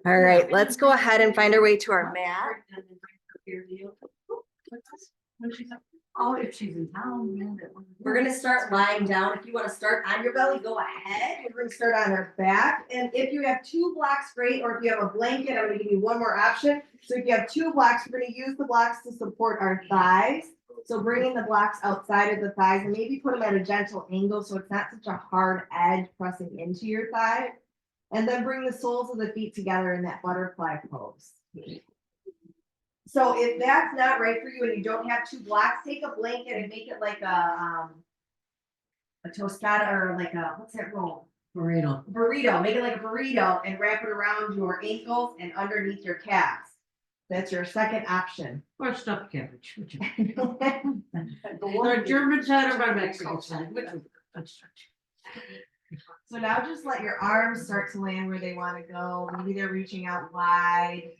All right, let's go ahead and find our way to our mat. Oh, if she's in town. We're gonna start lying down. If you want to start on your belly, go ahead. We're gonna start on our back. And if you have two blocks, great. Or if you have a blanket, I'm gonna give you one more option. So if you have two blocks, we're gonna use the blocks to support our thighs. So bringing the blocks outside of the thighs and maybe put them at a gentle angle so it's not such a hard edge pressing into your thigh. And then bring the soles of the feet together in that butterfly pose. So if that's not right for you and you don't have two blocks, take a blanket and make it like a tostada or like a, what's that roll? Burrito. Burrito. Make it like a burrito and wrap it around your ankles and underneath your calves. That's your second option. Or stuffed cabbage. The German side or my Mexican side? So now just let your arms start to land where they want to go. Maybe they're reaching out wide.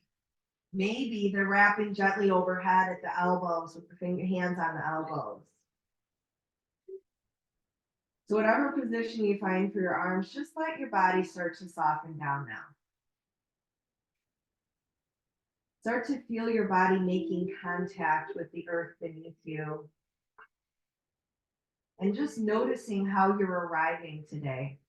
Maybe they're wrapping gently overhead at the elbows with the hands on the elbows. So whatever position you find for your arms, just let your body start to soften down now. Start to feel your body making contact with the earth beneath you. And just noticing how you're arriving today.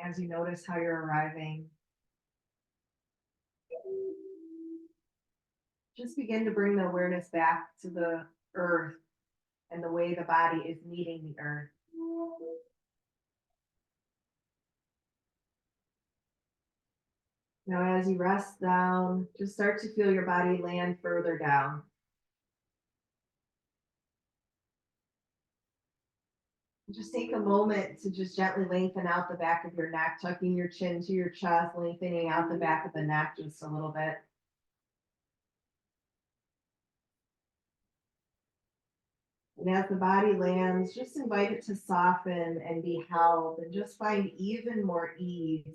As you notice how you're arriving, just begin to bring the awareness back to the earth and the way the body is meeting the earth. Now, as you rest down, just start to feel your body land further down. Just take a moment to just gently lengthen out the back of your neck, tucking your chin to your chest, lengthening out the back of the neck just a little bit. And as the body lands, just invite it to soften and be held and just find even more ease.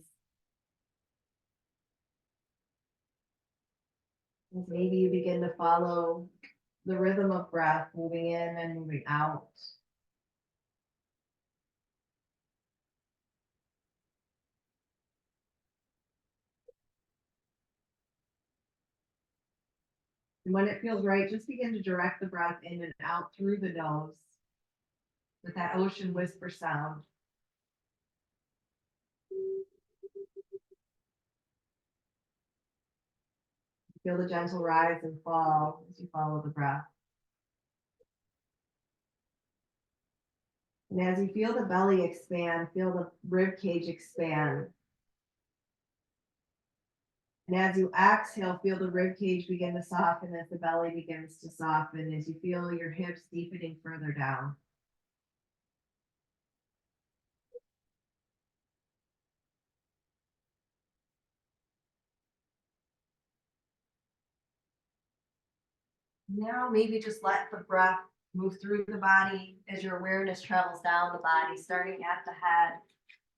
As maybe you begin to follow the rhythm of breath, moving in and moving out. And when it feels right, just begin to direct the breath in and out through the nose with that ocean whisper sound. Feel the gentle rise and fall as you follow the breath. And as you feel the belly expand, feel the rib cage expand. And as you exhale, feel the rib cage begin to soften as the belly begins to soften, as you feel your hips deepening further down. Now maybe just let the breath move through the body as your awareness travels down the body, starting at the head,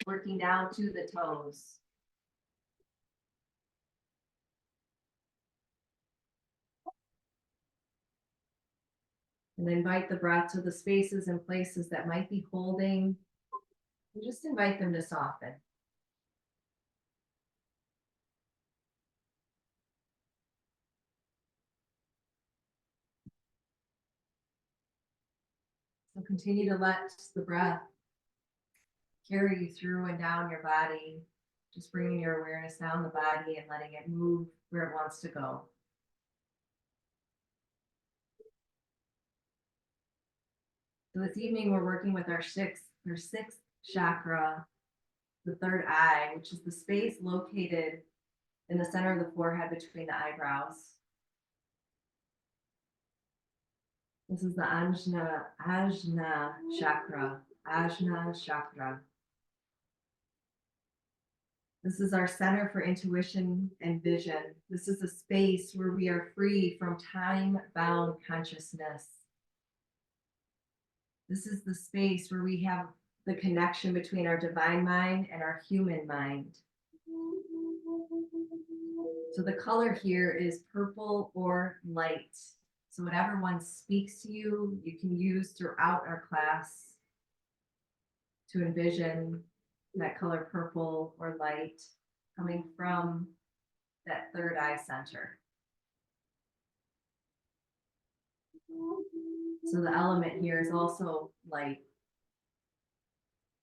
working down to the toes. And invite the breath to the spaces and places that might be holding. And just invite them to soften. So continue to let the breath carry you through and down your body, just bringing your awareness down the body and letting it move where it wants to go. So this evening, we're working with our sixth chakra, the third eye, which is the space located in the center of the forehead between the eyebrows. This is the Ajna chakra. Ajna chakra. This is our center for intuition and vision. This is a space where we are free from time-bound consciousness. This is the space where we have the connection between our divine mind and our human mind. So the color here is purple or light. So whatever one speaks to you, you can use throughout our class to envision that color purple or light coming from that third eye center. So the element here is also light,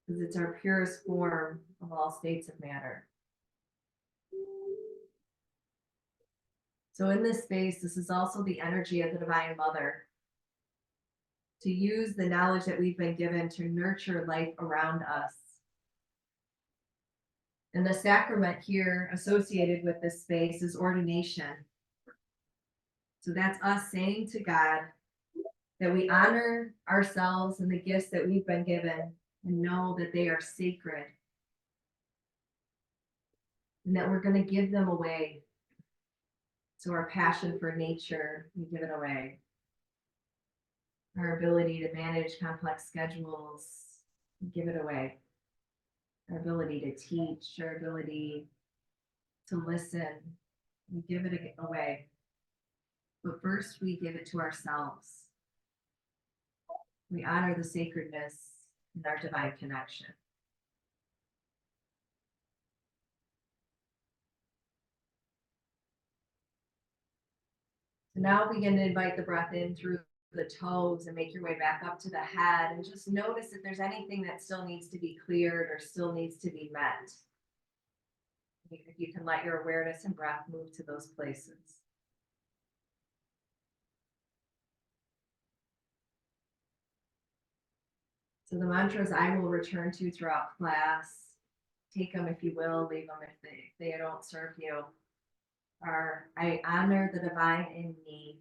because it's our purest form of all states of matter. So in this space, this is also the energy of the Divine Mother, to use the knowledge that we've been given to nurture life around us. And the sacrament here associated with this space is ordination. So that's us saying to God that we honor ourselves and the gifts that we've been given and know that they are sacred and that we're going to give them away. So our passion for nature, we give it away. Our ability to manage complex schedules, we give it away. Our ability to teach, our ability to listen, we give it away. But first, we give it to ourselves. We honor the sacredness in our divine connection. So now begin to invite the breath in through the toes and make your way back up to the head, and just notice if there's anything that still needs to be cleared or still needs to be met. If you can let your awareness and breath move to those places. So the mantras I will return to throughout class, take them if you will, leave them if they don't serve you, are I honor the divine in me.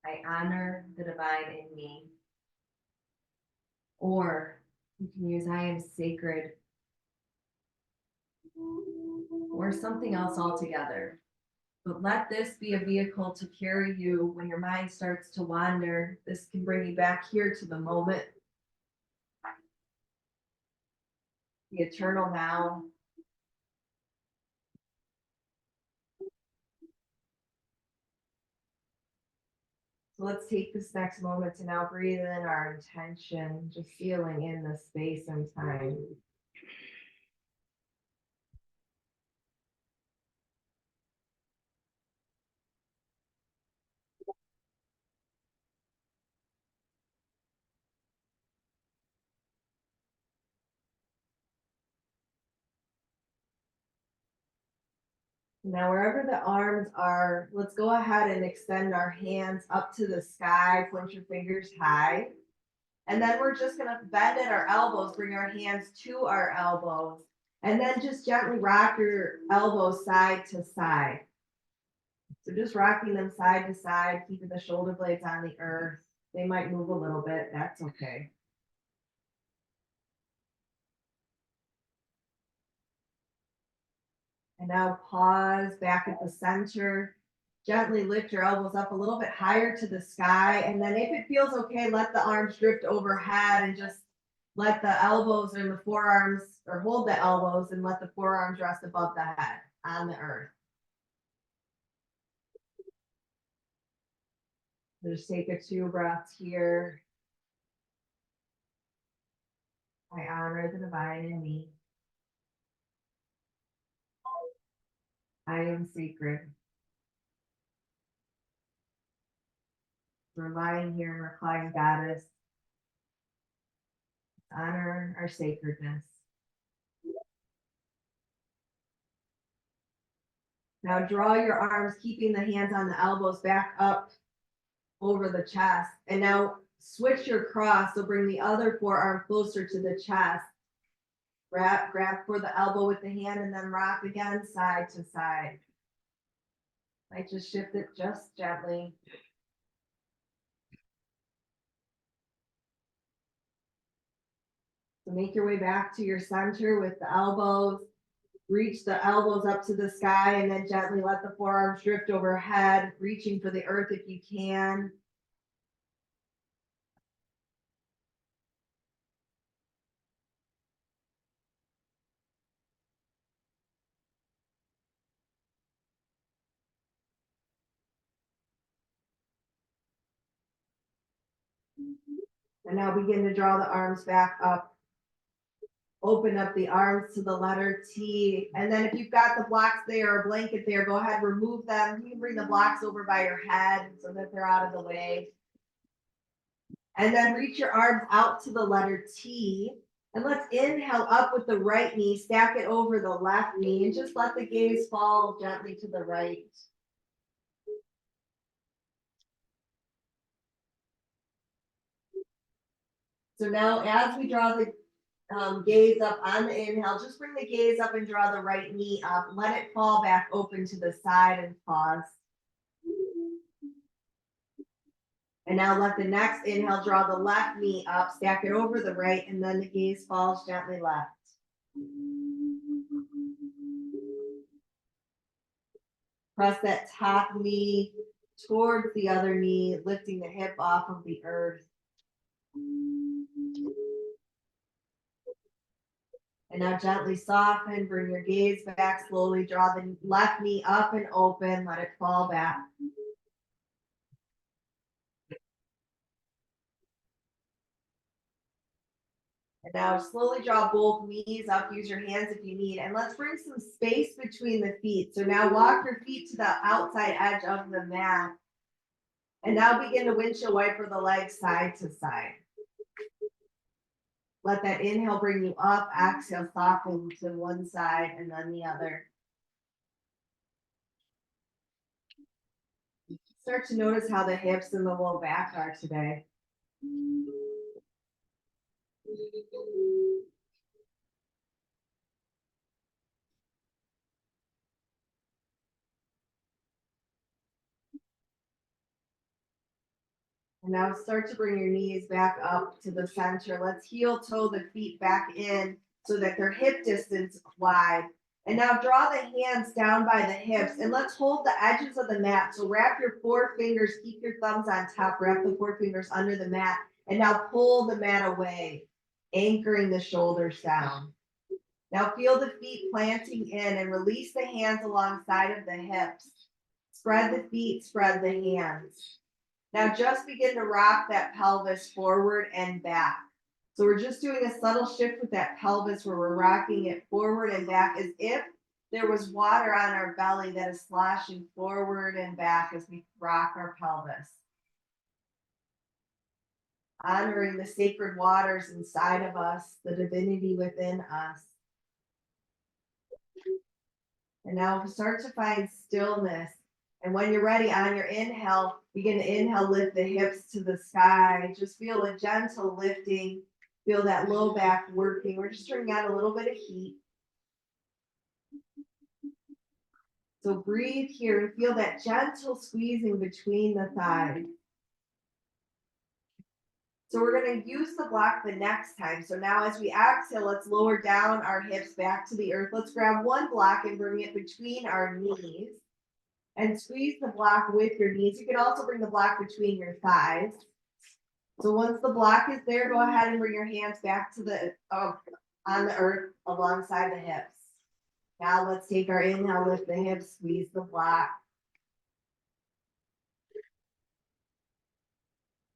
I honor the divine in me. Or you can use I am sacred, or something else altogether. But let this be a vehicle to carry you when your mind starts to wander. This can bring you back here to the moment, the eternal now. So let's take this next moment to now breathe in our intention, just feeling in the space and time. Now, wherever the arms are, let's go ahead and extend our hands up to the sky, point your fingers high. And then we're just gonna bend at our elbows, bring our hands to our elbows, and then just gently rock your elbows side to side. So just rocking them side to side, keeping the shoulder blades on the earth. They might move a little bit, that's okay. And now pause back at the center. Gently lift your elbows up a little bit higher to the sky. And then if it feels okay, let the arms drift overhead and just let the elbows and the forearms, or hold the elbows and let the forearms rest above the head on the earth. Just take a 2 breaths here. I honor the divine in me. I am sacred. We're lying here in reclining goddess. Honor our sacredness. Now draw your arms, keeping the hands on the elbows back up over the chest. And now switch your cross. So bring the other forearm closer to the chest. Grab for the elbow with the hand and then rock again side to side. Might just shift it just gently. So make your way back to your center with the elbows. Reach the elbows up to the sky and then gently let the forearms drift overhead, reaching for the earth if you can. And now begin to draw the arms back up. Open up the arms to the letter T. And then if you've got the blocks there or a blanket there, go ahead, remove them. You can bring the blocks over by your head so that they're out of the way. And then reach your arms out to the letter T. And let's inhale up with the right knee, stack it over the left knee, and just let the gaze fall gently to the right. So now as we draw the gaze up on the inhale, just bring the gaze up and draw the right knee up. Let it fall back open to the side and pause. And now let the next inhale draw the left knee up, stack it over the right, and then the gaze falls gently left. Press that top knee towards the other knee, lifting the hip off of the earth. And now gently soften, bring your gaze back, slowly draw the left knee up and open, let it fall back. And now slowly draw both knees up, use your hands if you need, and let's bring some space between the feet. So now walk your feet to the outside edge of the mat. And now begin to windshield wiper the legs side to side. Let that inhale bring you up, exhale, soften to one side and then the other. Start to notice how the hips and the low back are today. And now start to bring your knees back up to the center. Let's heel toe the feet back in so that they're hip distance wide. And now draw the hands down by the hips and let's hold the edges of the mat. So wrap your four fingers, keep your thumbs on top, wrap the four fingers under the mat. And now pull the mat away, anchoring the shoulders down. Now feel the feet planting in and release the hands alongside of the hips. Spread the feet, spread the hands. Now just begin to rock that pelvis forward and back. So we're just doing a subtle shift with that pelvis where we're rocking it forward and back as if there was water on our belly that is sloshing forward and back as we rock our pelvis. Honoring the sacred waters inside of us, the divinity within us. And now start to find stillness. And when you're ready on your inhale, begin to inhale, lift the hips to the sky. Just feel a gentle lifting. Feel that low back working. We're just turning on a little bit of heat. So breathe here and feel that gentle squeezing between the thighs. So we're going to use the block the next time. So now as we exhale, let's lower down our hips back to the earth. Let's grab one block and bring it between our knees. And squeeze the block with your knees. You can also bring the block between your thighs. So once the block is there, go ahead and bring your hands back to the on the earth alongside the hips. Now let's take our inhale, lift the hips, squeeze the block.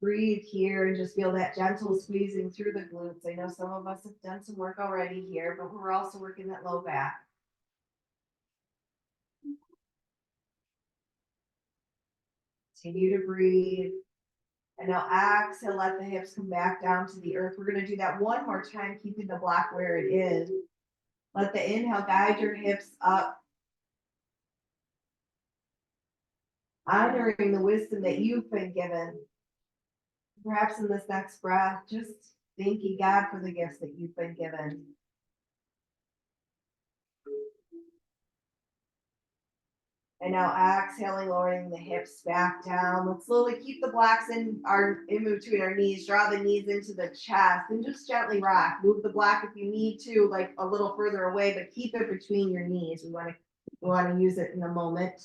Breathe here and just feel that gentle squeezing through the glutes. I know some of us have done some work already here, but we're also working that low back. Continue to breathe. And now exhale, let the hips come back down to the earth. We're going to do that one more time, keeping the block where it is. Let the inhale guide your hips up. Honoring the wisdom that you've been given. Perhaps in this next breath, just thanking God for the gifts that you've been given. And now exhaling, lowering the hips back down. Let's slowly keep the blocks in between our knees. Draw the knees into the chest and just gently rock. Move the block if you need to, like a little further away, but keep it between your knees. We want to use it in a moment.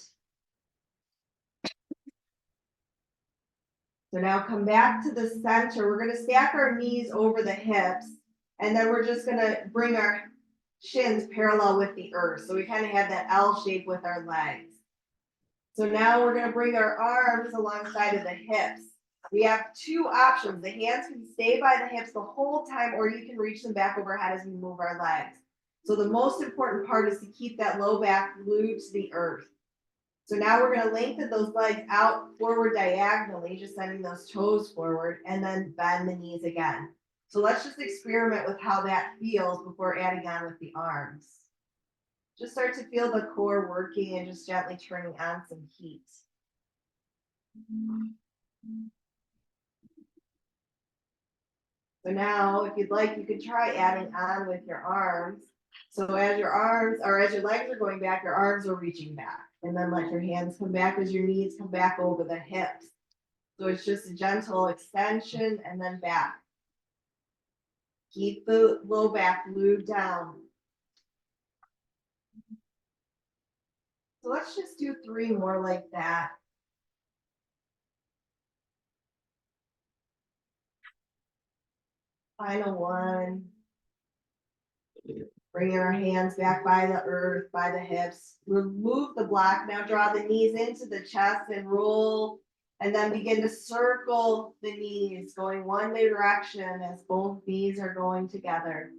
So now come back to the center. We're going to stack our knees over the hips, and then we're just going to bring our shins parallel with the earth. So we kind of have that L shape with our legs. So now we're going to bring our arms alongside of the hips. We have two options. The hands can stay by the hips the whole time, or you can reach them back overhead as we move our legs. So the most important part is to keep that low back glued to the earth. So now we're gonna lengthen those legs out forward diagonally, just sending those toes forward, and then bend the knees again. So let's just experiment with how that feels before adding on with the arms. Just start to feel the core working and just gently turning on some heat. So now, if you'd like, you could try adding on with your arms. So as your arms, or as your legs are going back, your arms are reaching back. And then let your hands come back as your knees come back over the hips. So it's just a gentle extension and then back. Keep the low back glued down. So let's just do 3 more like that. Final one. Bring our hands back by the earth, by the hips. Remove the block. Now draw the knees into the chest and roll. And then begin to circle the knees, going one direction as both knees are going together.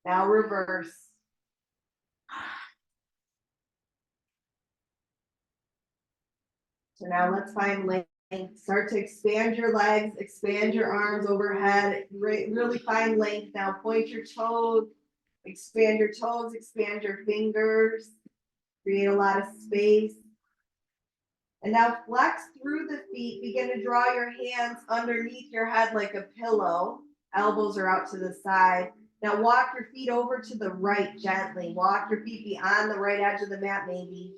Now reverse. So now let's find length. Start to expand your legs, expand your arms overhead. Really find length. Now point your toes, expand your toes, expand your fingers. Create a lot of space. And now flex through the feet. Begin to draw your hands underneath your head like a pillow. Elbows are out to the side. Now walk your feet over to the right gently. Walk your feet beyond the right edge of the mat maybe.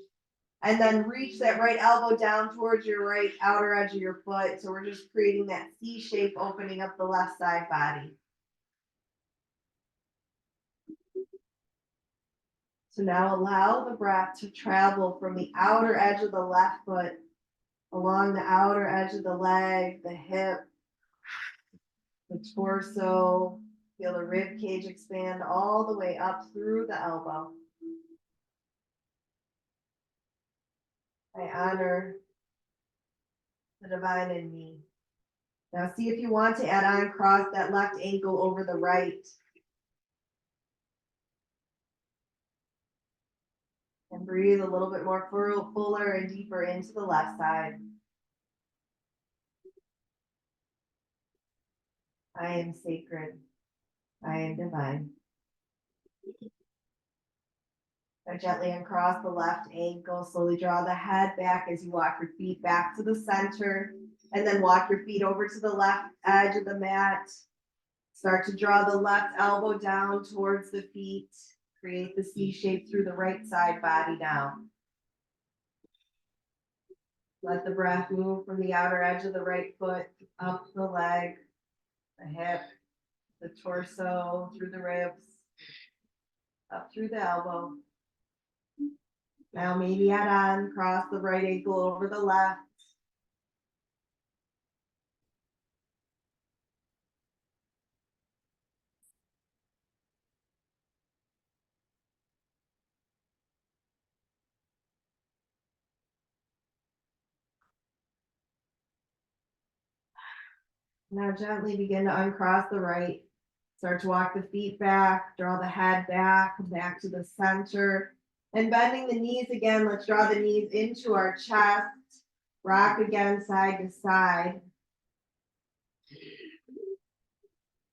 And then reach that right elbow down towards your right outer edge of your foot. So we're just creating that C shape, opening up the left side body. So now allow the breath to travel from the outer edge of the left foot, along the outer edge of the leg, the hip, the torso. Feel the rib cage expand all the way up through the elbow. I honor the divine in me. Now see if you want to add on, cross that left ankle over the right. And breathe a little bit more fuller and deeper into the left side. I am sacred. I am divine. Now gently uncross the left ankle. Slowly draw the head back as you walk your feet back to the center. And then walk your feet over to the left edge of the mat. Start to draw the left elbow down towards the feet. Create the C shape through the right side body down. Let the breath move from the outer edge of the right foot up the leg, the hip, the torso, through the ribs, up through the elbow. Now maybe add on, cross the right ankle over the left. Now gently begin to uncross the right. Start to walk the feet back, draw the head back, come back to the center. And bending the knees again, let's draw the knees into our chest. Rock again side to side.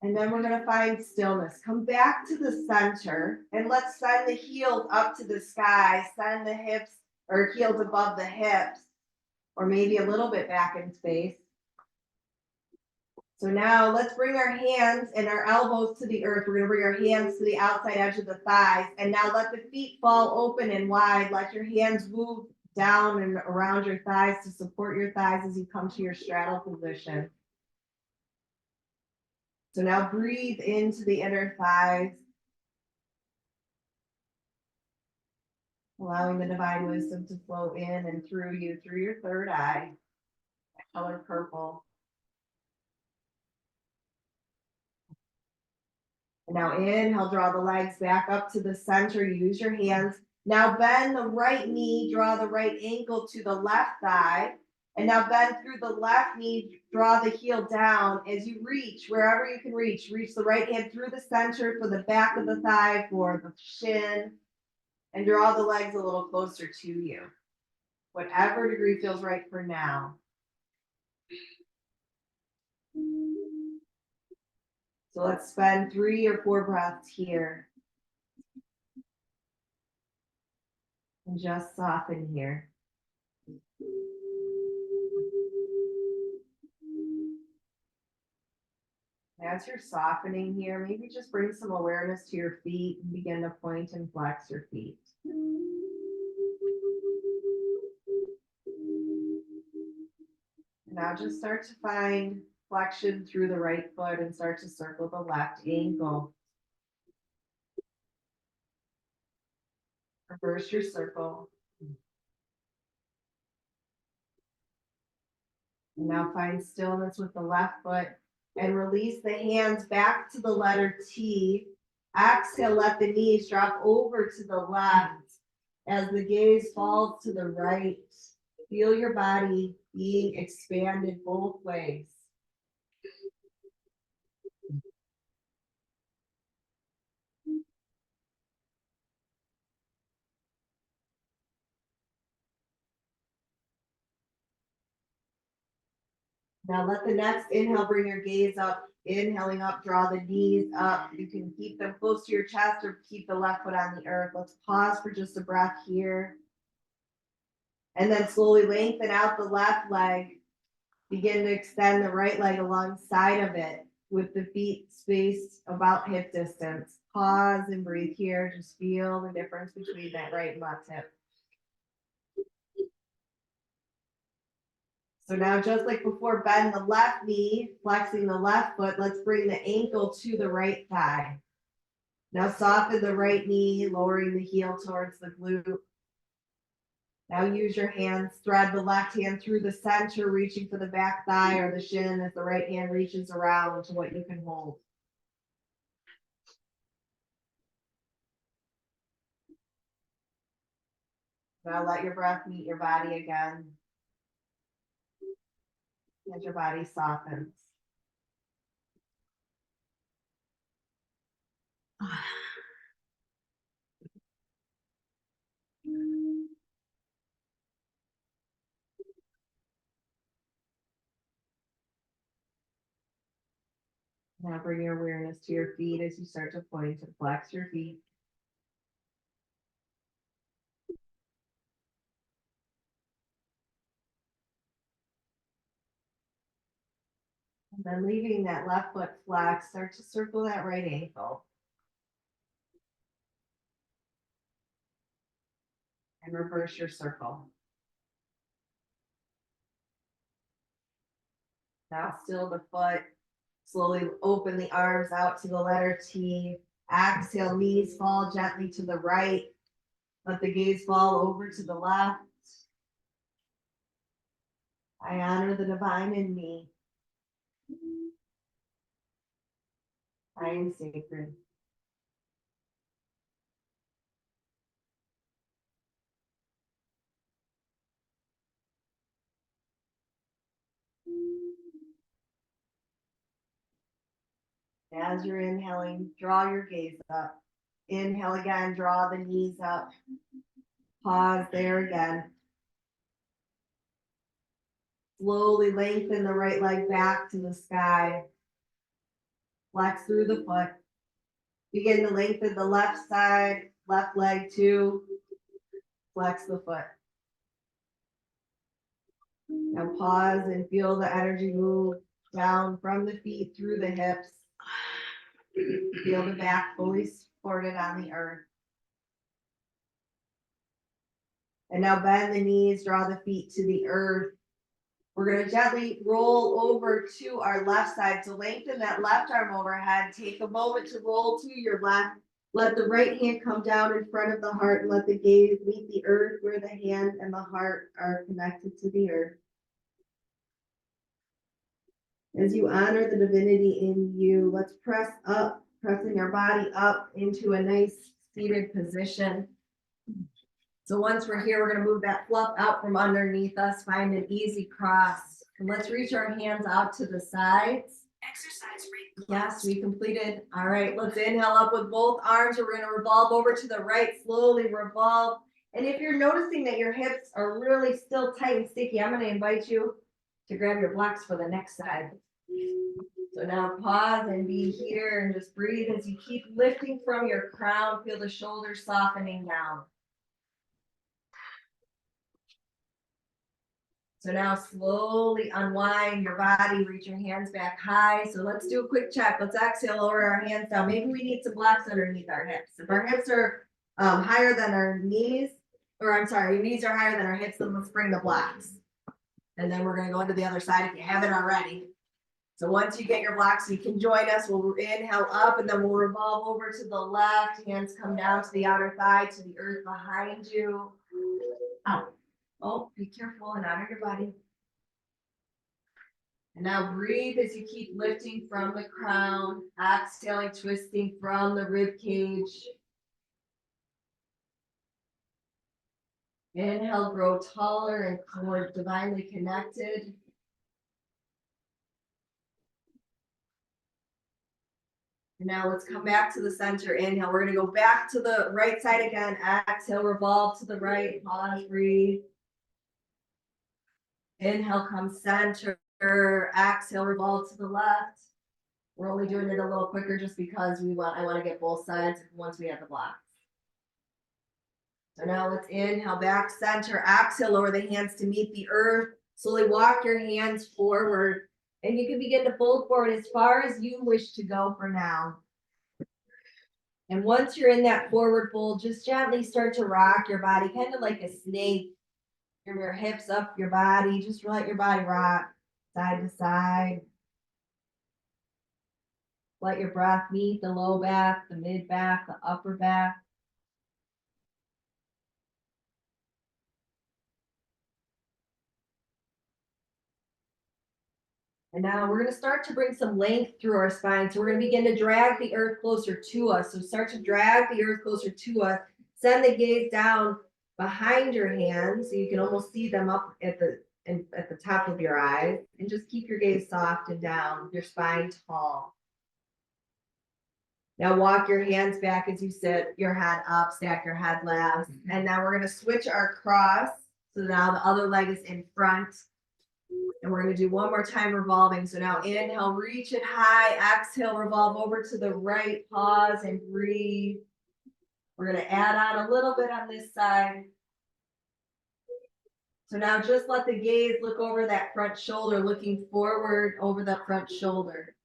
And then we're gonna find stillness. Come back to the center and let's send the heels up to the sky. Send the hips or heels above the hips, or maybe a little bit back in space. So now let's bring our hands and our elbows to the earth. We're gonna bring our hands to the outside edge of the thighs. And now let the feet fall open and wide. Let your hands move down and around your thighs to support your thighs as you come to your straddle position. So now breathe into the inner thighs. Allowing the divine wisdom to flow in and through you, through your third eye, color purple. And now inhale, draw the legs back up to the center, use your hands. Now bend the right knee, draw the right ankle to the left thigh. And now bend through the left knee, draw the heel down. As you reach, wherever you can reach the right hand through the center for the back of the thigh, for the shin, and draw the legs a little closer to you. Whatever degree feels right for now. So let's spend 3 or 4 breaths here. And just soften here. As you're softening here, maybe just bring some awareness to your feet and begin to point and flex your feet. Now just start to find flexion through the right foot and start to circle the left ankle. Reverse your circle. And now find stillness with the left foot and release the hands back to the letter T. Exhale, let the knees drop over to the left as the gaze falls to the right. Feel your body being expanded both ways. Now let the next inhale bring your gaze up. Inhaling up, draw the knees up. You can keep them close to your chest or keep the left foot on the earth. Let's pause for just a breath here. And then slowly lengthen out the left leg. Begin to extend the right leg alongside of it with the feet spaced about hip distance. Pause and breathe here. Just feel the difference between that right and left hip. So now just like before, bend the left knee, flexing the left foot. Let's bring the ankle to the right thigh. Now soften the right knee, lowering the heel towards the glute. Now use your hands, thread the left hand through the center, reaching for the back thigh or the shin as the right hand reaches around to what you can hold. Now let your breath meet your body again as your body softens. Now bring your awareness to your feet as you start to point and flex your feet. And then leaving that left foot flex, start to circle that right ankle. And reverse your circle. Now still the foot. Slowly open the arms out to the letter T. Exhale, knees fall gently to the right. Let the gaze fall over to the left. I honor the divine in me. I am sacred. As you're inhaling, draw your gaze up. Inhale again, draw the knees up. Pause there again. Slowly lengthen the right leg back to the sky. Flex through the foot. Begin to lengthen the left side, left leg too. Flex the foot. Now pause and feel the energy move down from the feet through the hips. Feel the back fully supported on the earth. And now bend the knees, draw the feet to the earth. We're going to gently roll over to our left side. So lengthen that left arm overhead. Take a moment to roll to your left. Let the right hand come down in front of the heart and let the gaze meet the earth where the hand and the heart are connected to the earth. As you honor the divinity in you, let's press up, pressing our body up into a nice seated position. So once we're here, we're gonna move that fluff out from underneath us, find an easy cross. And let's reach our hands out to the sides. Exercise rate. Yes, we completed. All right, let's inhale up with both arms. We're gonna revolve over to the right, slowly revolve. And if you're noticing that your hips are really still tight and sticky, I'm gonna invite you to grab your blocks for the next side. So now pause and be here and just breathe as you keep lifting from your crown. Feel the shoulders softening down. So now slowly unwind your body, reach your hands back high. So let's do a quick check. Let's exhale, lower our hands down. Maybe we need some blocks underneath our hips. If our hips are higher than our knees, or I'm sorry, your knees are higher than our hips, then let's bring the blocks. And then we're gonna go into the other side if you haven't already. So once you get your blocks, you can join us. We'll inhale up and then we'll revolve over to the left. Hands come down to the outer thigh, to the earth behind you. Out. Oh, be careful and honor your body. And now breathe as you keep lifting from the crown, exhaling, twisting from the rib cage. Inhale, grow taller and more divinely connected. And now let's come back to the center. Inhale, we're gonna go back to the right side again. Exhale, revolve to the right, pause, breathe. Inhale, come center. Exhale, revolve to the left. We're only doing it a little quicker just because I want to get both sides once we have the blocks. So now let's inhale, back center. Exhale, lower the hands to meet the earth. Slowly walk your hands forward. And you can begin to fold forward as far as you wish to go for now. And once you're in that forward fold, just gently start to rock your body, kind of like a snake. Your hips up your body, just let your body rock side to side. Let your breath meet the low back, the mid back, the upper back. And now we're going to start to bring some length through our spine. So we're going to begin to drag the earth closer to us. So start to drag the earth closer to us. Send the gaze down behind your hands so you can almost see them up at the top of your eyes. And just keep your gaze soft and down, your spine tall. Now walk your hands back as you sit, your head up, stack your head last. And now we're going to switch our cross. So now the other leg is in front. And we're going to do one more time revolving. So now inhale, reach it high. Exhale, revolve over to the right. Pause and breathe. We're going to add on a little bit on this side. So now just let the gaze look over that front shoulder, looking forward over the front shoulder.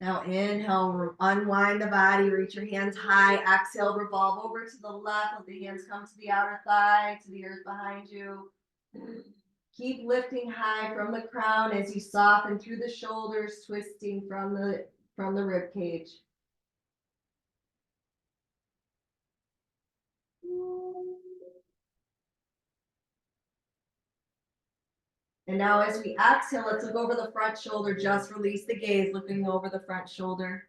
Now inhale, unwind the body, reach your hands high. Exhale, revolve over to the left. Let the hands come to the outer thigh, to the earth behind you. Keep lifting high from the crown as you soften through the shoulders, twisting from the rib cage. And now as we exhale, let's look over the front shoulder. Just release the gaze, looking over the front shoulder.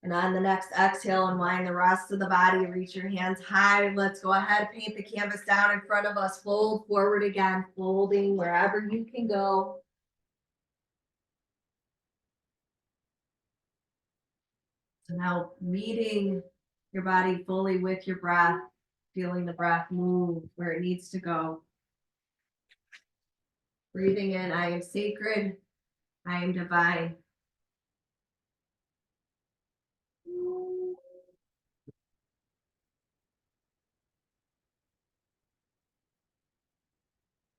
And on the next exhale, unwind the rest of the body. Reach your hands high. Let's go ahead, paint the canvas down in front of us. Fold forward again, folding wherever you can go. So now meeting your body fully with your breath, feeling the breath move where it needs to go. Breathing in, I am sacred, I am divine.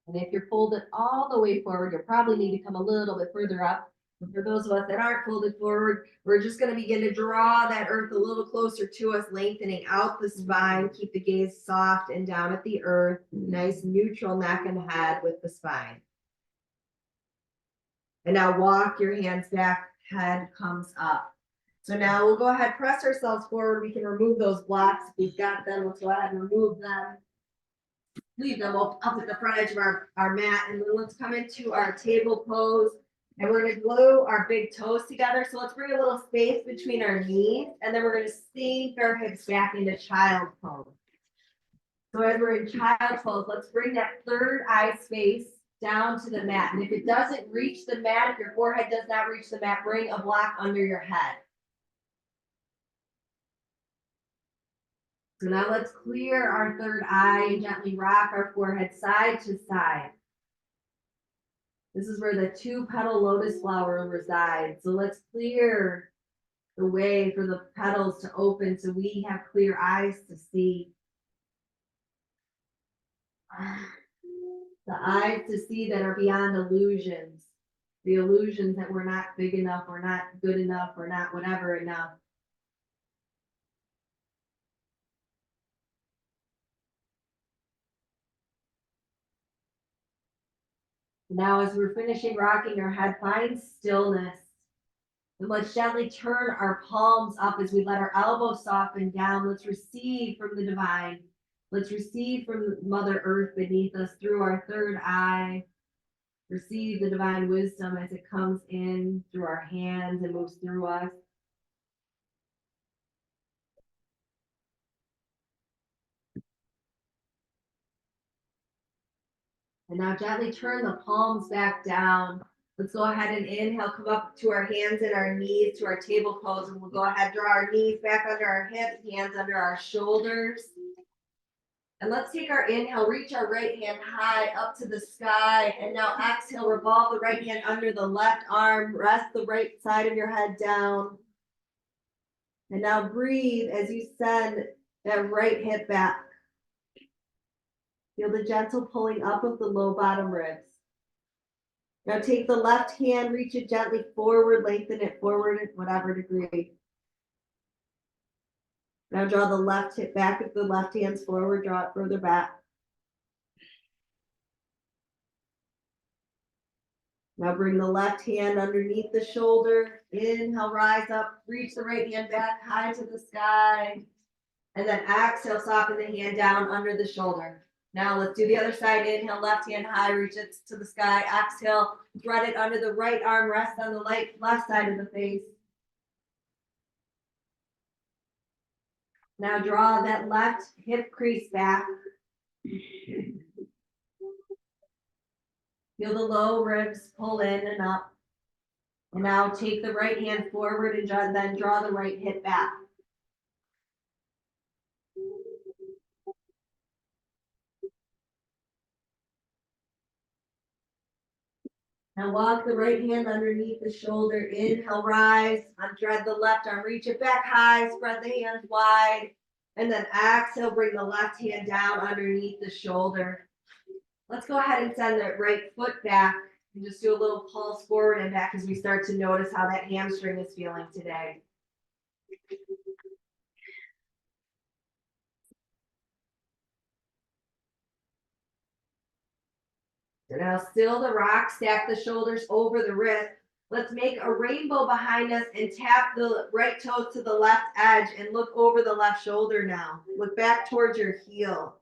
And if you're folded all the way forward, you'll probably need to come a little bit further up. But for those of us that aren't folded forward, we're just going to begin to draw that earth a little closer to us, lengthening out the spine. Keep the gaze soft and down at the earth. Nice neutral neck and head with the spine. And now walk your hands back, head comes up. So now we'll go ahead, press ourselves forward. We can remove those blocks. If we've got them, let's go ahead and remove them. Leave them up at the front edge of our mat. And then let's come into our table pose. And we're gonna glue our big toes together. So let's bring a little space between our knees, and then we're gonna sink our hips back into child pose. So as we're in child pose, let's bring that third eye space down to the mat. And if it doesn't reach the mat, if your forehead does not reach the mat, bring a block under your head. So now let's clear our third eye and gently rock our forehead side to side. This is where the 2-petal lotus flower resides. So let's clear the way for the petals to open so we have clear eyes to see. The eyes to see that are beyond illusions. The illusions that we're not big enough, we're not good enough, we're not whatever enough. Now, as we're finishing rocking our head, find stillness. And let's gently turn our palms up as we let our elbows soften down. Let's receive from the divine. Let's receive from Mother Earth beneath us through our third eye. Receive the divine wisdom as it comes in through our hands and moves through us. And now gently turn the palms back down. Let's go ahead and inhale, come up to our hands and our knees to our table pose. And we'll go ahead, draw our knees back under our hips, hands under our shoulders. And let's take our inhale, reach our right hand high up to the sky. And now exhale, revolve the right hand under the left arm. Rest the right side of your head down. And now breathe as you send that right hip back. Feel the gentle pulling up of the low bottom ribs. Now take the left hand, reach it gently forward, lengthen it forward at whatever degree. Now draw the left hip back. If the left hand's forward, draw it further back. Now bring the left hand underneath the shoulder. Inhale, rise up, reach the right hand back high to the sky. And then exhale, soften the hand down under the shoulder. Now let's do the other side. Inhale, left hand high, reach it to the sky. Exhale, thread it under the right arm, rest on the left side of the face. Now draw that left hip crease back. Feel the low ribs pull in and up. And now take the right hand forward and then draw the right hip back. Now walk the right hand underneath the shoulder. Inhale, rise. Thread the left arm, reach it back high, spread the hands wide. And then exhale, bring the left hand down underneath the shoulder. Let's go ahead and send the right foot back and just do a little pulse forward and back as we start to notice how that hamstring is feeling today. So now still the rock, stack the shoulders over the wrist. Let's make a rainbow behind us and tap the right toe to the left edge and look over the left shoulder now. Look back towards your heel.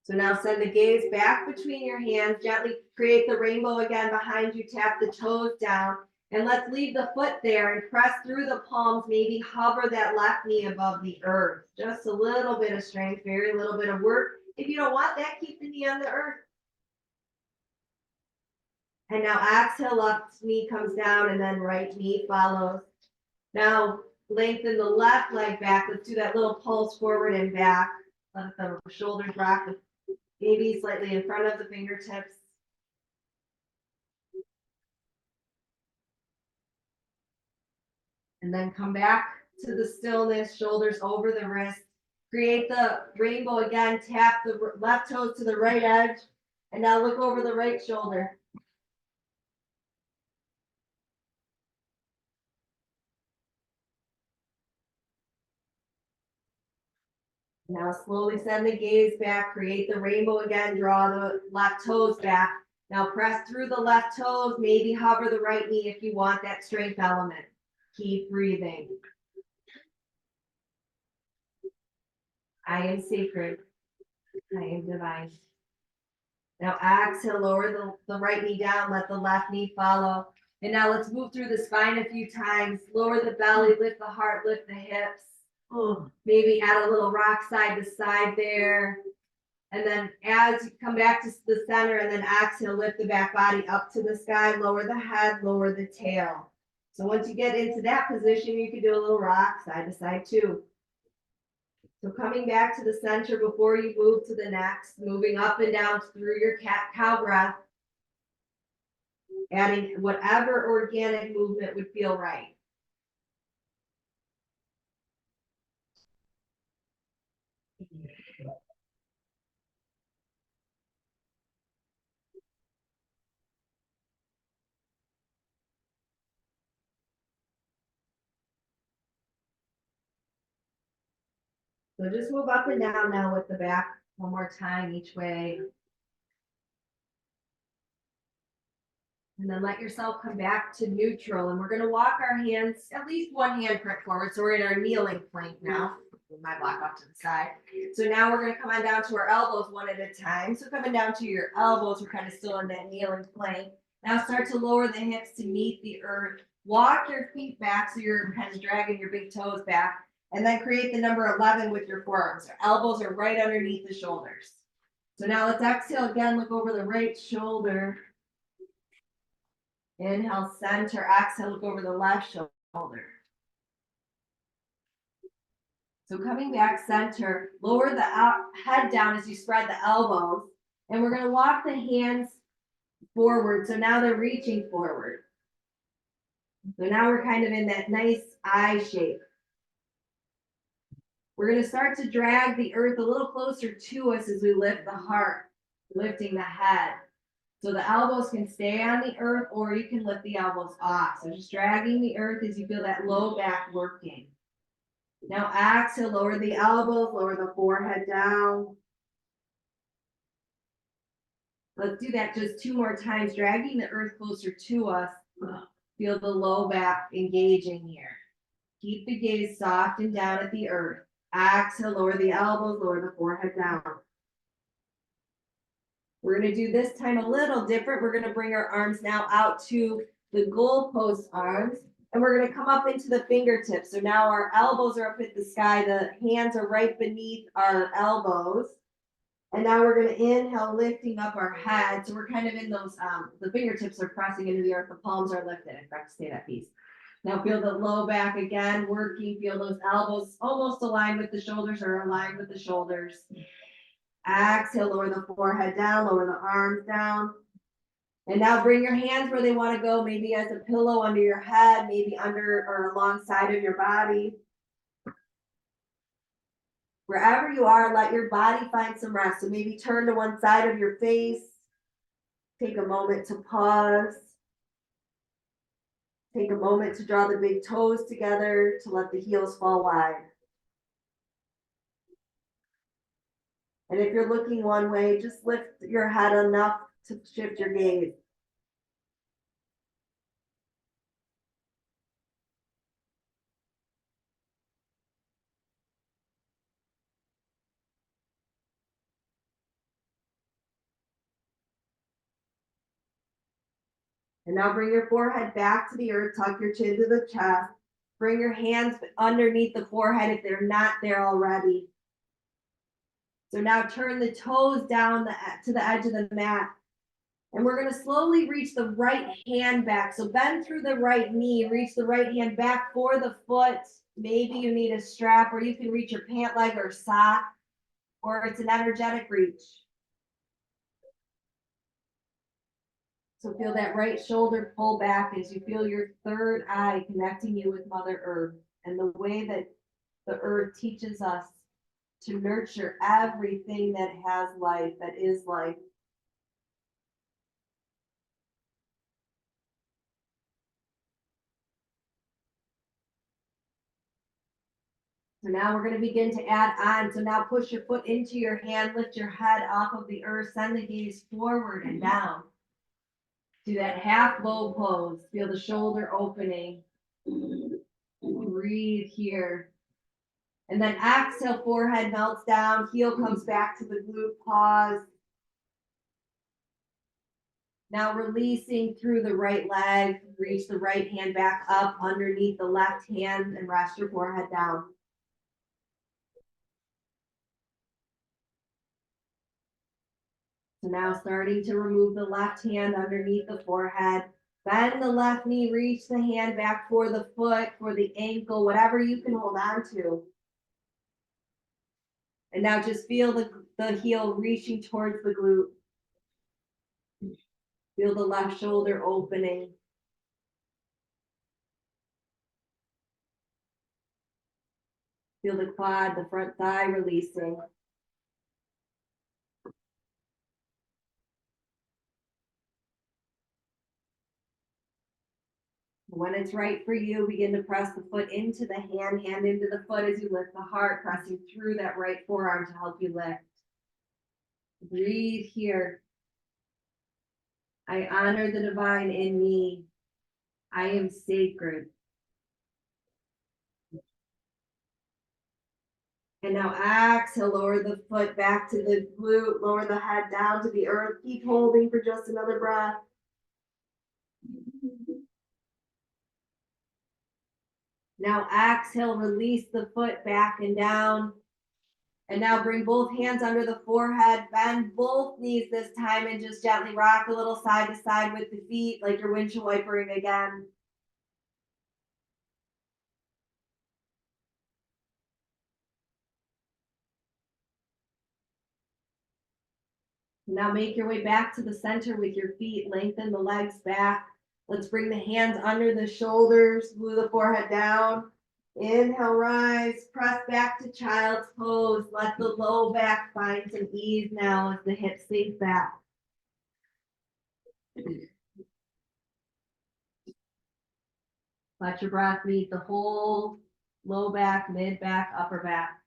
So now send the gaze back between your hands. Gently create the rainbow again behind you. Tap the toes down. And let's leave the foot there and press through the palms. Maybe hover that left knee above the earth. Just a little bit of strength, very little bit of work. If you don't want that, keep the knee on the earth. And now exhale, left knee comes down and then right knee follows. Now lengthen the left leg back. Let's do that little pulse forward and back. Let the shoulders rock, maybe slightly in front of the fingertips. And then come back to the stillness, shoulders over the wrist. Create the rainbow again, tap the left toes to the right edge. And now look over the right shoulder. Now slowly send the gaze back, create the rainbow again, draw the left toes back. Now press through the left toes, maybe hover the right knee if you want that strength element. Keep breathing. I am sacred. I am divine. Now exhale, lower the right knee down, let the left knee follow. And now let's move through the spine a few times. Lower the belly, lift the heart, lift the hips. Oh, Maybe add a little rock side to side there. And then as you come back to the center and then exhale, lift the back body up to the sky, lower the head, lower the tail. So once you get into that position, you can do a little rock side to side too. So coming back to the center before you move to the next, moving up and down through your cat cow breath, adding whatever organic movement would feel right. So just move up and down now with the back one more time each way. And then let yourself come back to neutral. And we're going to walk our hands, at least one hand print forward. So we're in our kneeling plank now. Move my block off to the side. So now we're going to come on down to our elbows one at a time. So coming down to your elbows, we're kind of still in that kneeling plank. Now start to lower the hips to meet the earth. Walk your feet back so you're kind of dragging your big toes back. And then create the number 11 with your forearms. Our elbows are right underneath the shoulders. So now let's exhale again, look over the right shoulder. Inhale, center, exhale, look over the left shoulder. So coming back center, lower the head down as you spread the elbows. And we're going to walk the hands forward. So now they're reaching forward. So now we're kind of in that nice eye shape. We're going to start to drag the earth a little closer to us as we lift the heart, lifting the head. So the elbows can stay on the earth or you can lift the elbows off. So just dragging the earth as you feel that low back working. Now exhale, lower the elbows, lower the forehead down. Let's do that just 2 more times, dragging the earth closer to us. Feel the low back engaging here. Keep the gaze soft and down at the earth. Exhale, lower the elbows, lower the forehead down. We're going to do this time a little different. We're going to bring our arms now out to the goalpost arms, and we're going to come up into the fingertips. So now our elbows are up at the sky. The hands are right beneath our elbows. And now we're going to inhale, lifting up our head. So we're kind of in those, the fingertips are pressing into the earth. The palms are lifted. I forgot to say that piece. Now feel the low back again, working. Feel those elbows almost aligned with the shoulders or aligned with the shoulders. Exhale, lower the forehead down, lower the arms down. And now bring your hands where they want to go, maybe as a pillow under your head, maybe under or alongside of your body. Wherever you are, let your body find some rest. So maybe turn to one side of your face. Take a moment to pause. Take a moment to draw the big toes together to let the heels fall wide. And if you're looking one way, just lift your head enough to shift your gaze. And now bring your forehead back to the earth, tuck your chin to the chest. Bring your hands underneath the forehead if they're not there already. So now turn the toes down to the edge of the mat. And we're going to slowly reach the right hand back. So bend through the right knee, reach the right hand back for the foot. Maybe you need a strap, or you can reach your pant leg or sock, or it's an energetic reach. So feel that right shoulder pull back as you feel your third eye connecting you with Mother Earth and the way that the earth teaches us to nurture everything that has life, that is life. So now we're going to begin to add on. So now push your foot into your hand, lift your head off of the earth, send the gaze forward and down. Do that half bow pose. Feel the shoulder opening. Breathe here. And then exhale, forehead melts down, heel comes back to the glute, pause. Now releasing through the right leg, reach the right hand back up underneath the left hand and rest your forehead down. So now starting to remove the left hand underneath the forehead. Bend the left knee, reach the hand back for the foot, for the ankle, whatever you can hold on to. And now just feel the heel reaching towards the glute. Feel the left shoulder opening. Feel the quad, the front thigh releasing. When it's right for you, begin to press the foot into the hand, hand into the foot as you lift the heart, pressing through that right forearm to help you lift. Breathe here. I honor the divine in me. I am sacred. And now exhale, lower the foot back to the glute, lower the head down to the earth. Keep holding for just another breath. Now exhale, release the foot back and down. And now bring both hands under the forehead, bend both knees this time, and just gently rock a little side to side with the feet like you're windshield wipering again. Now make your way back to the center with your feet, lengthen the legs back. Let's bring the hands under the shoulders, glue the forehead down. Inhale, rise, press back to child's pose. Let the low back find some ease now as the hips sink back. Let your breath meet the whole low back, mid back, upper back.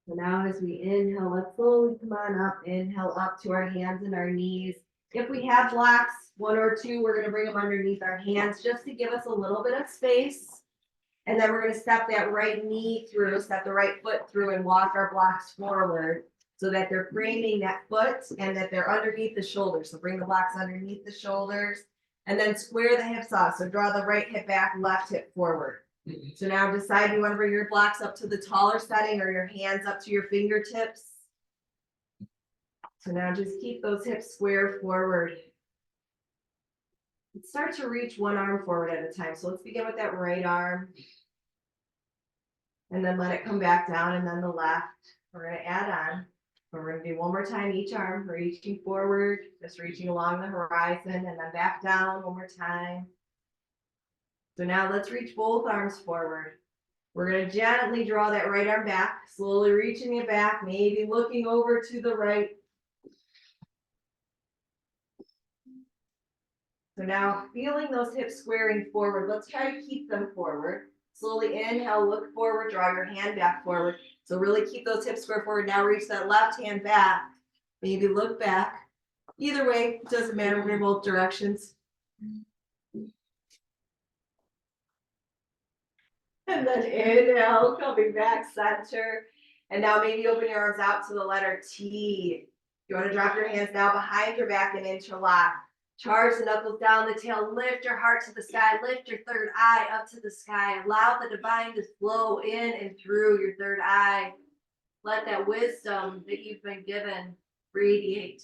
So now as we inhale, let's slowly come on up. Inhale up to our hands and our knees. If we have blocks, one or two, we're going to bring them underneath our hands just to give us a little bit of space. And then we're going to step that right knee through, step the right foot through and walk our blocks forward so that they're framing that foot and that they're underneath the shoulders. So bring the blocks underneath the shoulders and then square the hips off. So draw the right hip back, left hip forward. So now decide you want to bring your blocks up to the taller setting or your hands up to your fingertips. So now just keep those hips square forward. Start to reach one arm forward at a time. So let's begin with that right arm. And then let it come back down and then the left. We're going to add on. We're going to do one more time each arm, reaching forward, just reaching along the horizon and then back down one more time. So now let's reach both arms forward. We're going to gently draw that right arm back, slowly reaching it back, maybe looking over to the right. So now feeling those hips squaring forward, let's try to keep them forward. Slowly inhale, look forward, draw your hand back forward. So really keep those hips square forward. Now reach that left hand back, maybe look back. Either way, doesn't matter, we're in both directions. And then inhale, coming back center. And now maybe open your arms out to the letter T. You want to drop your hands now behind your back and interlock. Charge the knuckles down the tail. Lift your heart to the sky. Lift your third eye up to the sky. Allow the divine to flow in and through your third eye. Let that wisdom that you've been given radiate.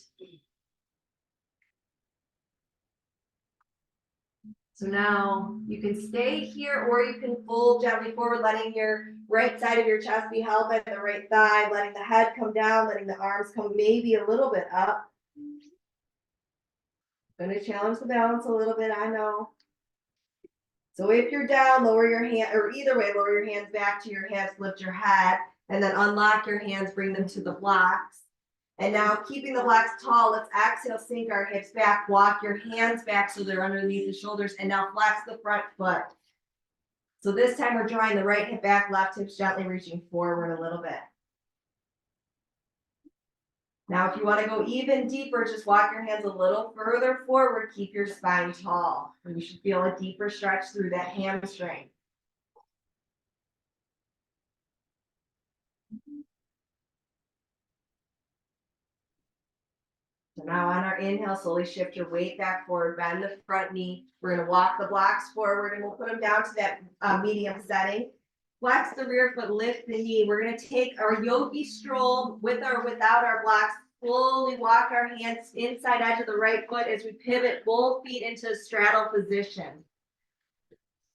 So now you can stay here or you can fold gently forward, letting your right side of your chest be held by the right thigh, letting the head come down, letting the arms come maybe a little bit up. Going to challenge the balance a little bit, I know. So if you're down, lower your hand, or either way, lower your hands back to your hips, lift your head, and then unlock your hands, bring them to the blocks. And now keeping the blocks tall, let's exhale, sink our hips back, walk your hands back so they're underneath the shoulders, and now flex the front foot. So this time we're drawing the right hip back, left hip's gently reaching forward a little bit. Now, if you want to go even deeper, just walk your hands a little further forward. Keep your spine tall. And you should feel a deeper stretch through that hamstring. So now on our inhale, slowly shift your weight back forward, bend the front knee. We're going to walk the blocks forward and we'll put them down to that medium setting. Flex the rear foot, lift the knee. We're going to take our yogi stroll with or without our blocks. Slowly walk our hands inside edge of the right foot as we pivot both feet into a straddle position.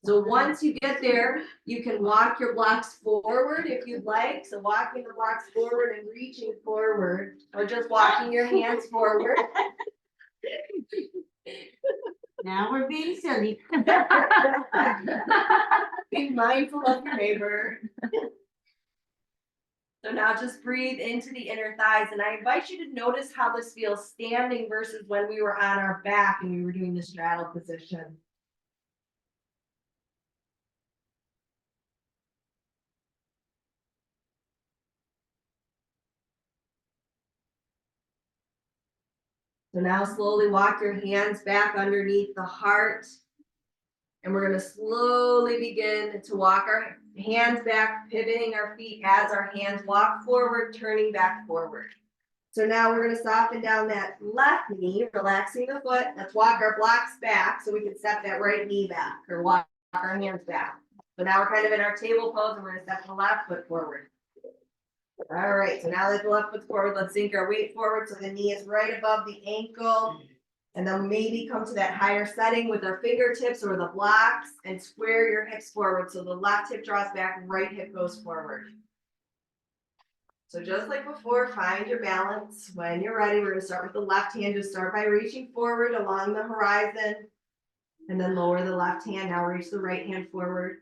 So once you get there, you can walk your blocks forward if you'd like. So walking the blocks forward and reaching forward, or just walking your hands forward. Now we're being silly. Be mindful of your neighbor. So now just breathe into the inner thighs, and I invite you to notice how this feels standing versus when we were on our back and we were doing the straddle position. So now slowly walk your hands back underneath the heart. And we're going to slowly begin to walk our hands back, pivoting our feet as our hands walk forward, turning back forward. So now we're going to soften down that left knee, relaxing the foot. Let's walk our blocks back so we can step that right knee back or walk our hands back. So now we're kind of in our table pose and we're going to step the left foot forward. All right, so now that the left foot's forward, let's sink our weight forward so the knee is right above the ankle. And then maybe come to that higher setting with our fingertips or the blocks and square your hips forward. So the left hip draws back, right hip goes forward. So just like before, find your balance. When you're ready, we're going to start with the left hand. Just start by reaching forward along the horizon and then lower the left hand. Now reach the right hand forward.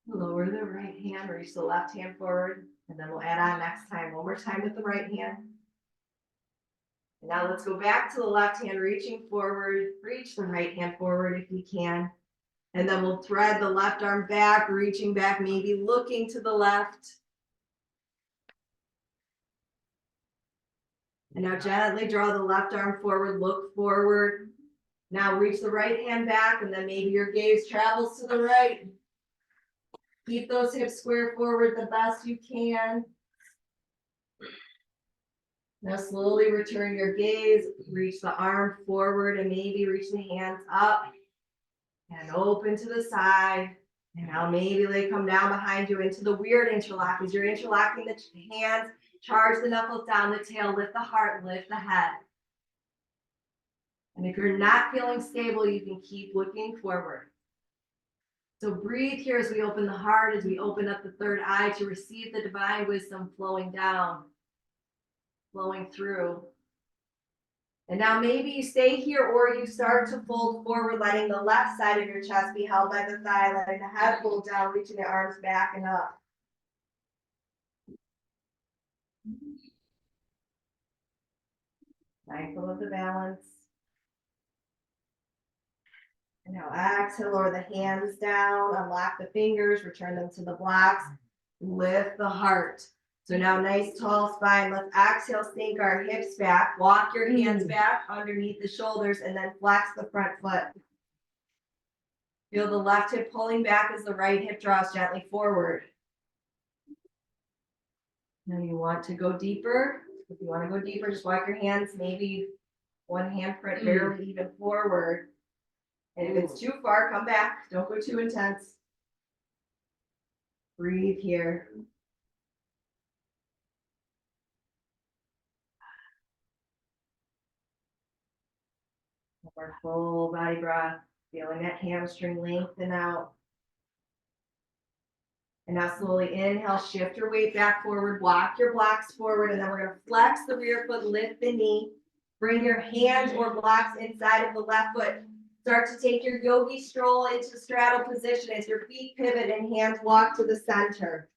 Lower the right hand, reach the left hand forward. And then we'll add on next time. One more time with the right hand. And now let's go back to the left hand, reaching forward, reach the right hand forward if you can. And then we'll thread the left arm back, reaching back, maybe looking to the left. And now gently draw the left arm forward, look forward. Now reach the right hand back, and then maybe your gaze travels to the right. Keep those hips square forward the best you can. Now slowly return your gaze, reach the arm forward and maybe reach the hands up and open to the side. And now maybe they come down behind you into the weird interlock. As you're interlocking the hands, charge the knuckles down the tail, lift the heart, lift the head. And if you're not feeling stable, you can keep looking forward. So breathe here as we open the heart, as we open up the third eye to receive the divine wisdom flowing down. Flowing through. And now maybe you stay here or you start to fold forward, letting the left side of your chest be held by the thigh, letting the head fold down, reaching the arms back and up. Mindful of the balance. And now exhale, lower the hands down, unlock the fingers, return them to the blocks, lift the heart. So now nice tall spine. Let's exhale, sink our hips back, walk your hands back underneath the shoulders and then flex the front foot. Feel the left hip pulling back as the right hip draws gently forward. Now you want to go deeper. If you want to go deeper, just walk your hands, maybe one hand print barely even forward. And if it's too far, come back. Don't go too intense. Breathe here. Our full body breath, feeling that hamstring lengthen out. And now slowly inhale, shift your weight back forward, walk your blocks forward, and then we're going to flex the rear foot, lift the knee, bring your hands or blocks inside of the left foot. Start to take your yogi stroll into straddle position as your feet pivot and hands walk to the center.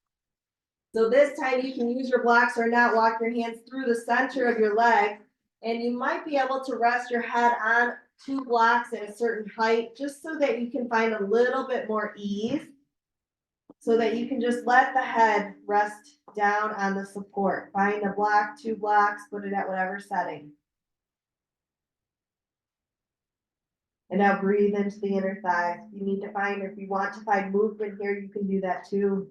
So this time you can use your blocks or not, walk your hands through the center of your leg, and you might be able to rest your head on two blocks at a certain height, just so that you can find a little bit more ease. So that you can just let the head rest down on the support. Find a block, two blocks, put it at whatever setting. And now breathe into the inner thighs. If you need to find, or if you want to find movement here, you can do that too.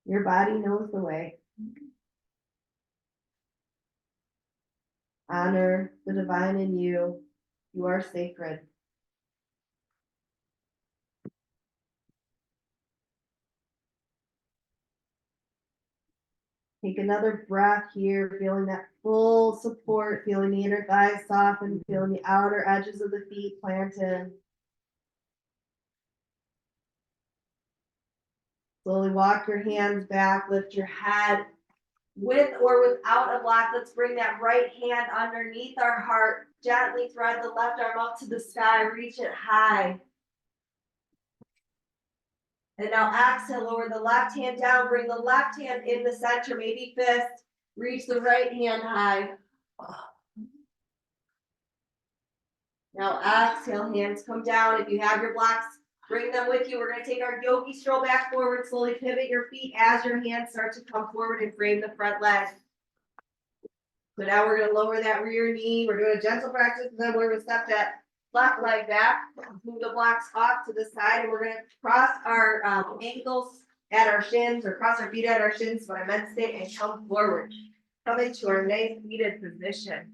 Your body knows the way. Honor the divine in you. You are sacred. Take another breath here, feeling that full support, feeling the inner thighs soften, feeling the outer edges of the feet planted. Slowly walk your hands back, lift your head. With or without a block, let's bring that right hand underneath our heart. Gently thread the left arm up to the sky, reach it high. And now exhale, lower the left hand down, bring the left hand in the center, maybe fist. Reach the right hand high. Now exhale, hands come down. If you have your blocks, bring them with you. We're going to take our yogi stroll back forward. Slowly pivot your feet as your hands start to come forward and frame the front leg. So now we're going to lower that rear knee. We're doing a gentle practice, and then we're going to step that left leg back. Move the blocks off to the side, and we're going to cross our ankles at our shins, or cross our feet at our shins, what I meant to say, and come forward. Come into our nice seated position.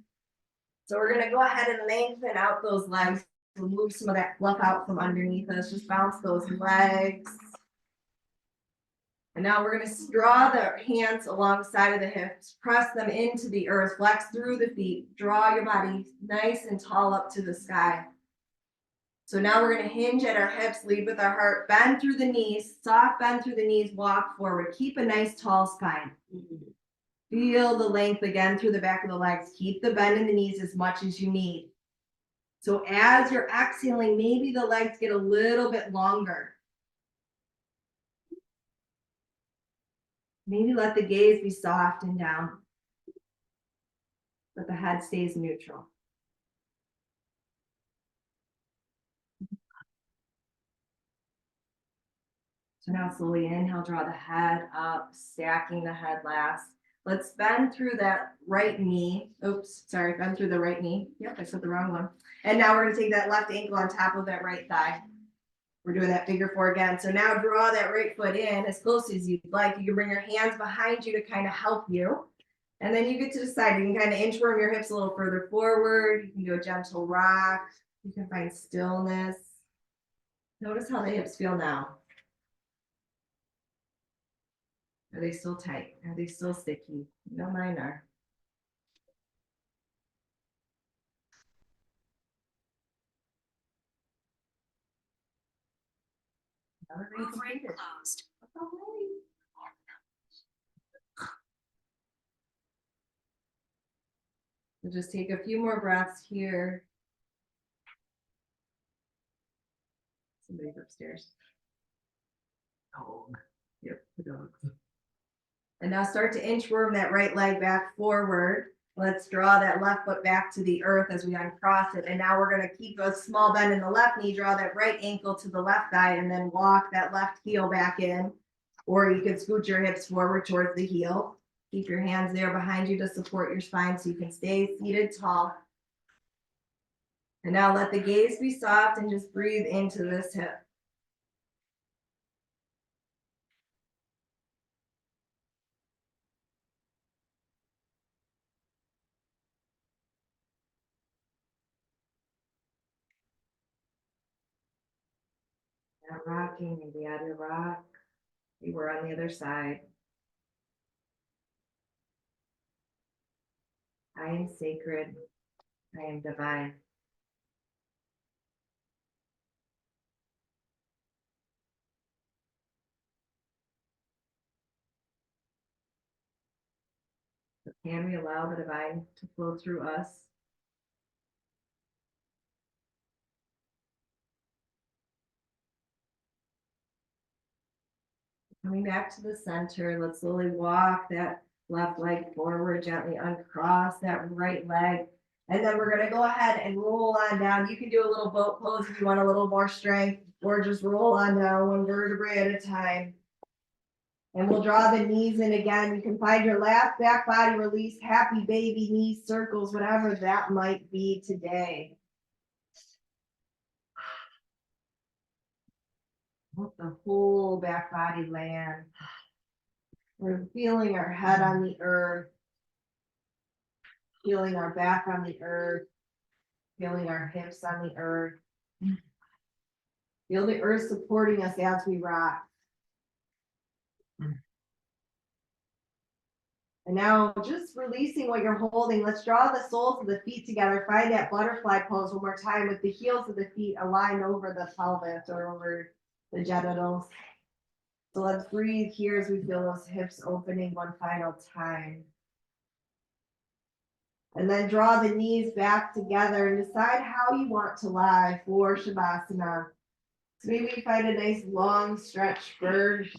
So we're going to go ahead and lengthen out those legs. We'll move some of that fluff out from underneath us. Just bounce those legs. And now we're going to draw the hands alongside of the hips. Press them into the earth. Flex through the feet. Draw your body nice and tall up to the sky. So now we're going to hinge at our hips. Lead with our heart. Bend through the knees. Soft bend through the knees. Walk forward. Keep a nice tall spine. Feel the length again through the back of the legs. Keep the bend in the knees as much as you need. So as you're exhaling, maybe the legs get a little bit longer. Maybe let the gaze be soft and down, but the head stays neutral. So now slowly inhale, draw the head up, stacking the head last. Let's bend through that right knee. Oops, sorry, bend through the right knee. Yep, I said the wrong one. And now we're going to take that left ankle on top of that right thigh. We're doing that figure four again. So now draw that right foot in as close as you'd like. You can bring your hands behind you to kind of help you. And then you get to the side. You can kind of inchworm your hips a little further forward. You can do a gentle rock. You can find stillness. Notice how the hips feel now. Are they still tight? Are they still sticky? No, mine are. Frame closed. We'll just take a few more breaths here. Somebody's upstairs. Dog. Yep, the dogs. And now start to inchworm that right leg back forward. Let's draw that left foot back to the earth as we uncross it. And now we're going to keep a small bend in the left knee, draw that right ankle to the left thigh, and then walk that left heel back in. Or you can scoot your hips forward towards the heel. Keep your hands there behind you to support your spine so you can stay seated tall. And now let the gaze be soft and just breathe into this hip. Now rocking, maybe add your rock. We were on the other side. I am sacred. I am divine. So can we allow the divine to flow through us? Coming back to the center, let's slowly walk that left leg forward, gently uncross that right leg, And then we're gonna go ahead and roll on down. You can do a little boat pose if you want a little more strength, or just roll on down one vertebrae at a time. And we'll draw the knees in again. You can find your last back body release, happy baby knees, circles, whatever that might be today. Let the whole back body land. We're feeling our head on the earth, feeling our back on the earth, feeling our hips on the earth. Feel the earth supporting us as we rock. And now just releasing what you're holding. Let's draw the soles of the feet together. Find that butterfly pose one more time with the heels of the feet aligned over the pelvis or over the genitals. So let's breathe here as we feel those hips opening one final time. And then draw the knees back together and decide how you want to lie for Shavasana. So maybe you find a nice long stretch first.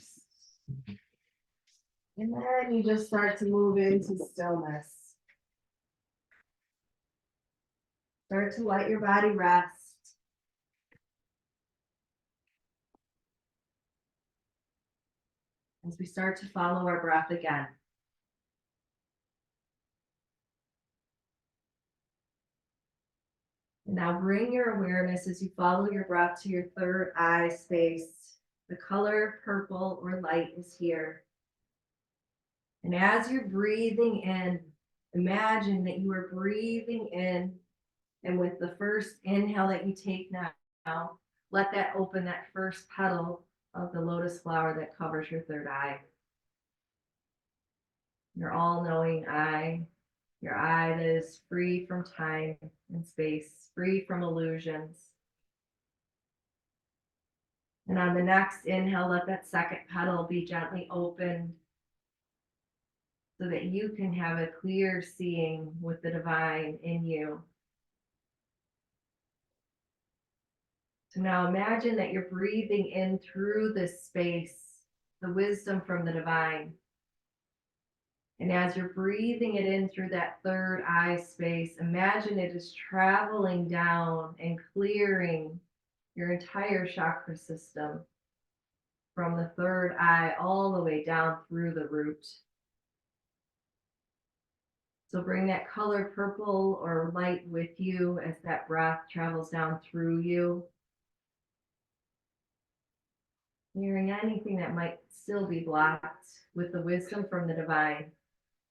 And then you just start to move into stillness. Start to let your body rest. As we start to follow our breath again. And now bring your awareness as you follow your breath to your third eye space. The color purple or light is here. And as you're breathing in, imagine that you are breathing in, and with the first inhale that you take now, let that open that first petal of the lotus flower that covers your third eye. Your all-knowing eye, your eye that is free from time and space, free from illusions. And on the next inhale, let that second petal be gently opened so that you can have a clear seeing with the divine in you. So now imagine that you're breathing in through this space, the wisdom from the divine. And as you're breathing it in through that third eye space, imagine it is traveling down and clearing your entire chakra system from the third eye all the way down through the root. So bring that color purple or light with you as that breath travels down through you. Clearing anything that might still be blocked with the wisdom from the divine.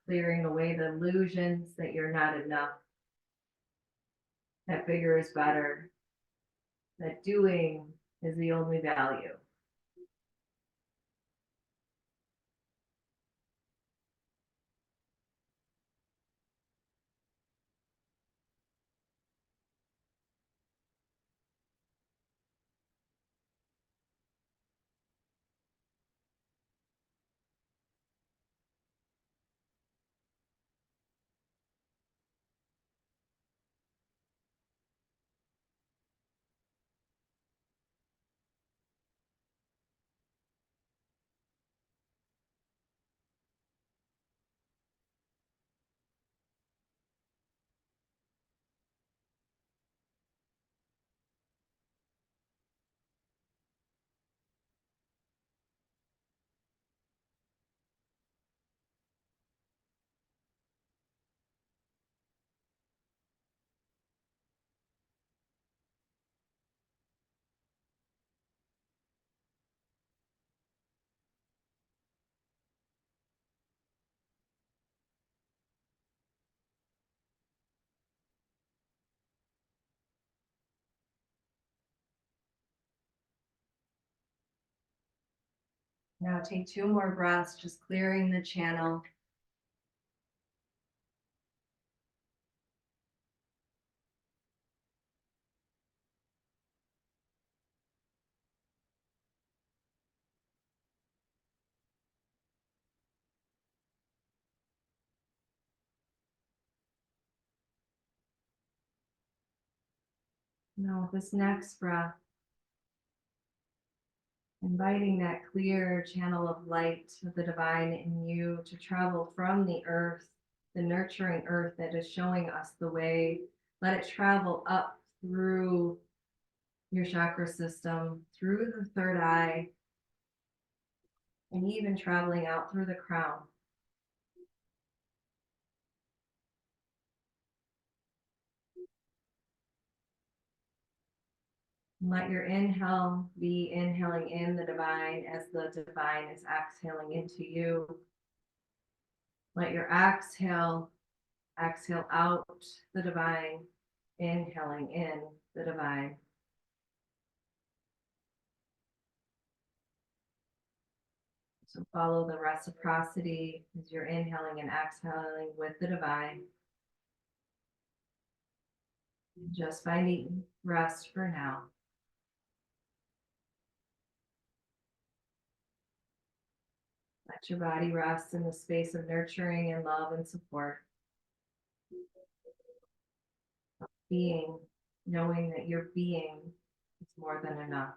Clearing away the illusions that you're not enough, that bigger is better, that doing is the only value. Now take 2 more breaths, just clearing the channel. Now this next breath, inviting that clear channel of light of the divine in you to travel from the earth the nurturing earth that is showing us the way. Let it travel up through your chakra system, through the third eye, and even traveling out through the crown. Let your inhale be inhaling in the divine as the divine is exhaling into you. Let your exhale out the divine, inhaling in the divine. So follow the reciprocity as you're inhaling and exhaling with the divine. Just finding rest for now. Let your body rest in the space of nurturing and love and support. Being, knowing that your being is more than enough.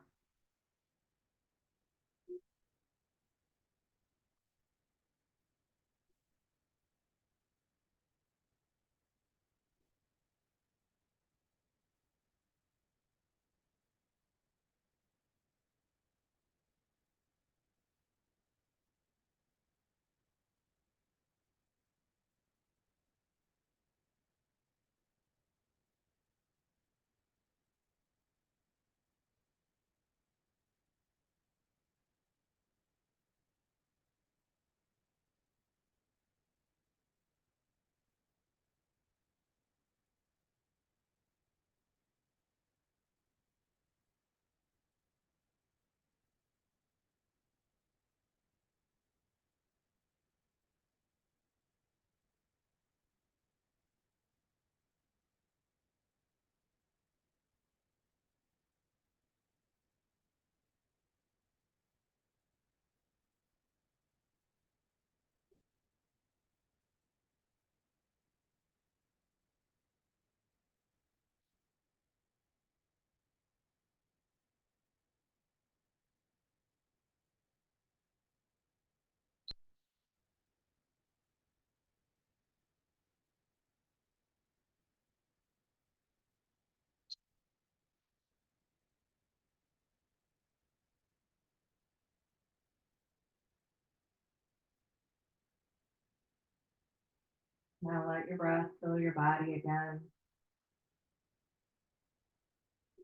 Now let your breath fill your body again.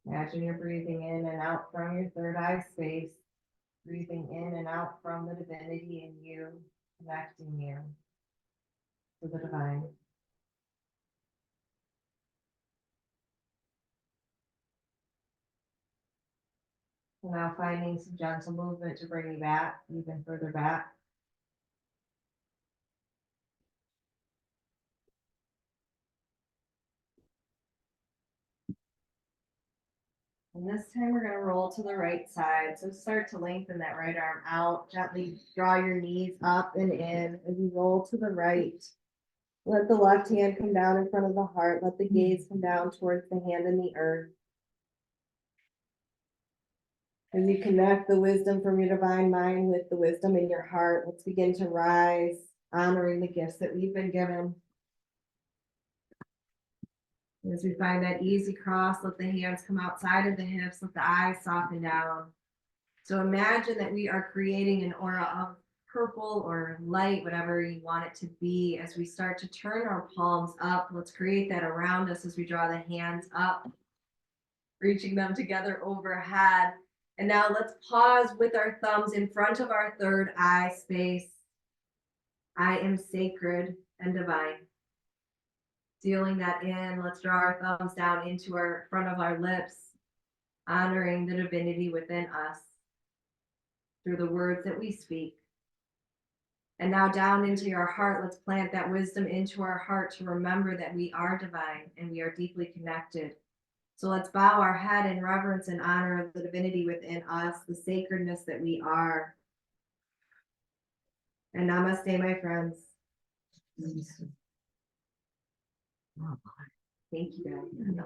Imagine you're breathing in and out from your third eye space, breathing in and out from the divinity in you, connecting you to the divine. And now finding some gentle movement to bring you back, even further back. And this time we're going to roll to the right side. So start to lengthen that right arm out. Gently draw your knees up and in as you roll to the right. Let the left hand come down in front of the heart. Let the gaze come down towards the hand in the earth. As you connect the wisdom from your divine mind with the wisdom in your heart, let's begin to rise, honoring the gifts that we've been given. As we find that easy cross, let the hands come outside of the hips, let the eyes soften down. So imagine that we are creating an aura of purple or light, whatever you want it to be. As we start to turn our palms up, let's create that around us as we draw the hands up, reaching them together overhead. And now let's pause with our thumbs in front of our third eye space. I am sacred and divine. Sealing that in, let's draw our thumbs down into our front of our lips, honoring the divinity within us through the words that we speak. And now down into your heart, let's plant that wisdom into our heart to remember that we are divine and we are deeply connected. So let's bow our head in reverence and honor of the divinity within us, the sacredness that we are. And namaste, my friends. Thank you, guys.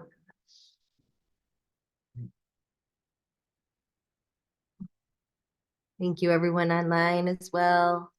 Thank you, everyone online as well.